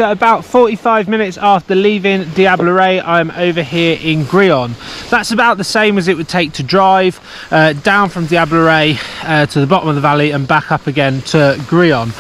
About 45 minutes after leaving Diableret, I'm over here in Gryon. That's about the same as it would take to drive down from Diableret to the bottom of the valley and back up again to Gryon.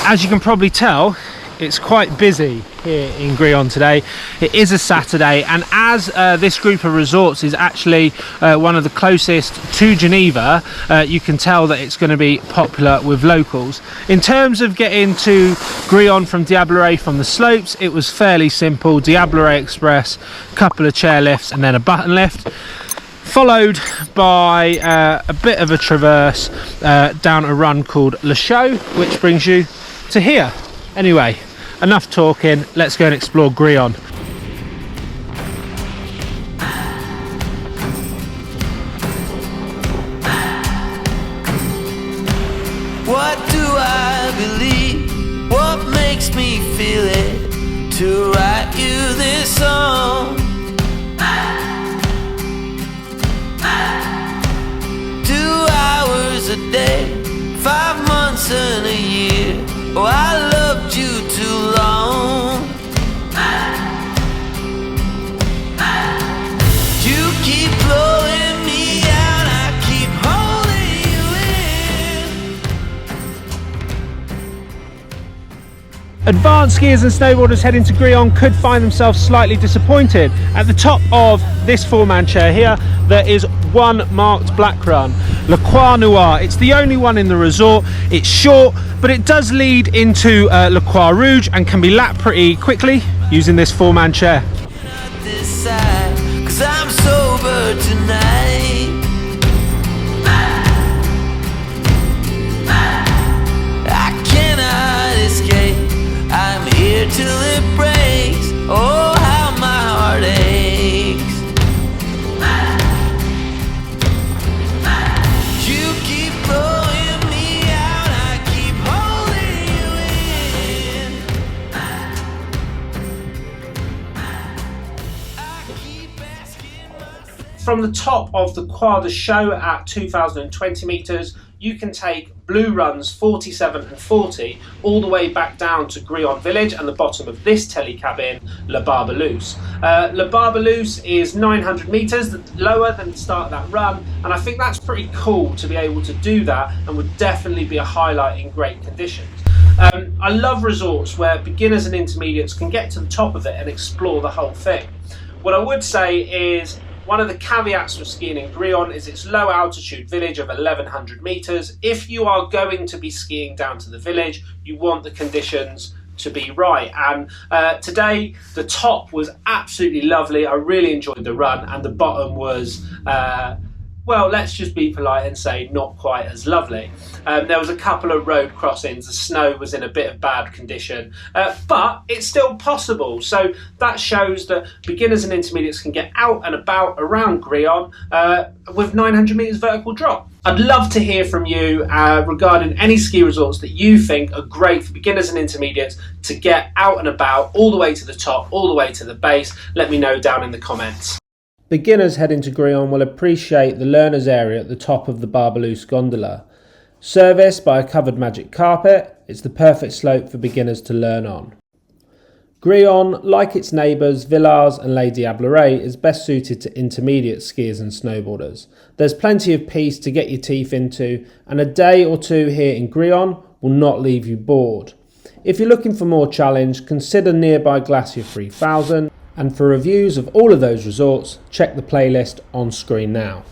As you can probably tell, it's quite busy here in Gryon today. It is a Saturday, and as this group of resorts is actually one of the closest to Geneva, you can tell that it's going to be popular with locals. In terms of getting to Gryon from Diableret from the slopes, it was fairly simple. Diableret Express, couple of chair lifts and then a button lift, followed by a bit of a traverse down a run called Le Chaux, which brings you to here. Anyway, enough talking, let's go and explore Gryon. What do I believe? What makes me feel it to write you this song? 2 hours a day, 5 months and a year. Oh, I loved you too long. You keep blowing me out, I keep holding you in. Advanced skiers and snowboarders heading to Gryon could find themselves slightly disappointed. At the top of this four-man chair here, there is one marked black run, Le Croix Noir. It's the only one in the resort. It's short, but it does lead into Le Croix Rouge and can be lapped pretty quickly using this four-man chair. This side, 'cause I'm sober tonight. I cannot escape. I'm here till it breaks. Oh, how my heart aches. You keep blowing me out, I keep holding you in. I keep asking myself. From the top of the Croix de Chaux at 2,020 metres, you can take blue runs 47 and 40 all the way back down to Gryon village and the bottom of this telecabin, Le Barboleuse. Le Barboleuse is 900 metres lower than the start of that run, and I think that's pretty cool to be able to do that, and would definitely be a highlight in great conditions. I love resorts where beginners and intermediates can get to the top of it and explore the whole thing. What I would say is, one of the caveats with skiing in Gryon is its low altitude village of 1100 metres. If you are going to be skiing down to the village, you want the conditions to be right. And today the top was absolutely lovely. I really enjoyed the run, and the bottom was well, let's just be polite and say not quite as lovely. There was a couple of road crossings, the snow was in a bit of bad condition, but it's still possible. So that shows that beginners and intermediates can get out and about around Gryon with 900 metres vertical drop. I'd love to hear from you regarding any ski resorts that you think are great for beginners and intermediates to get out and about all the way to the top, all the way to the base. Let me know down in the comments. Beginners heading to Gryon will appreciate the learners area at the top of the Barboleuse gondola. Serviced by a covered magic carpet, it's the perfect slope for beginners to learn on. Gryon, like its neighbours Villars and Les Diablerets, is best suited to intermediate skiers and snowboarders. There's plenty of pistes to get your teeth into, and a day or two here in Gryon will not leave you bored. If you're looking for more challenge, consider nearby Glacier 3000. And for reviews of all of those resorts, check the playlist on screen now.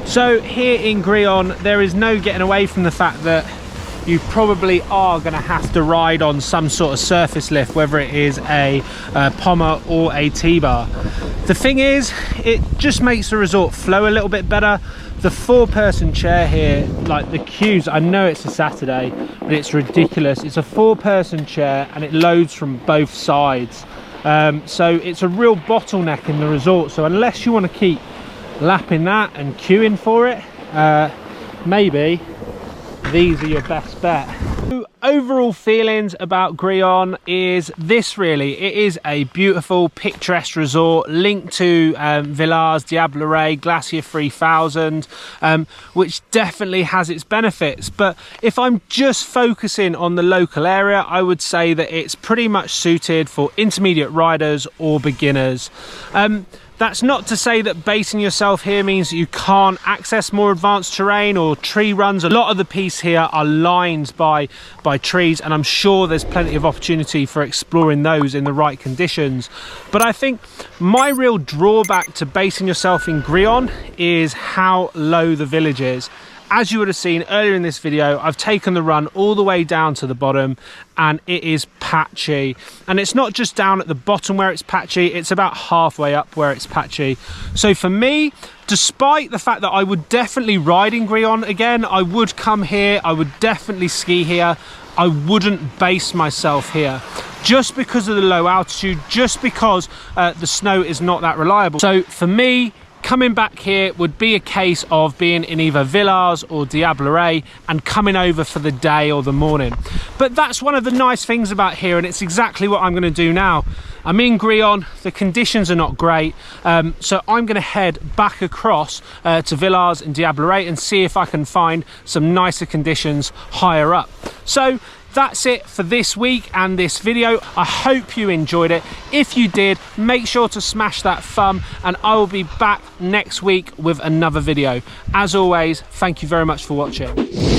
So here in Gryon, there is no getting away from the fact that you probably are going to have to ride on some sort of surface lift, whether it is a pommer or a T-bar. The thing is, it just makes the resort flow a little bit better. The four-person chair here, like the queues, I know it's a Saturday, but it's ridiculous. It's a four-person chair and it loads from both sides. So it's a real bottleneck in the resort. So unless you want to keep lapping that and queuing for it, maybe these are your best bet. Overall feelings about Gryon is this really. It is a beautiful picturesque resort linked to Villars, Diablerets, Glacier 3000, which definitely has its benefits. But if I'm just focusing on the local area, I would say that it's pretty much suited for intermediate riders or beginners. That's not to say that basing yourself here means that you can't access more advanced terrain or tree runs. A lot of the pistes here are lined by trees, and I'm sure there's plenty of opportunity for exploring those in the right conditions. But I think my real drawback to basing yourself in Gryon is how low the village is. As you would have seen earlier in this video, I've taken the run all the way down to the bottom, and it is patchy. And it's not just down at the bottom where it's patchy, it's about halfway up where it's patchy. So for me, despite the fact that I would definitely ride in Gryon again, I would come here, I would definitely ski here, I wouldn't base myself here. Just because of the low altitude, just because the snow is not that reliable. So for me, coming back here would be a case of being in either Villars or Diablerets and coming over for the day or the morning. But that's one of the nice things about here, and it's exactly what I'm going to do now. I'm in Gryon, the conditions are not great, so I'm going to head back across to Villars and Diablerets and see if I can find some nicer conditions higher up. So that's it for this week and this video. I hope you enjoyed it. If you did, make sure to smash that thumb, and I will be back next week with another video. As always, thank you very much for watching.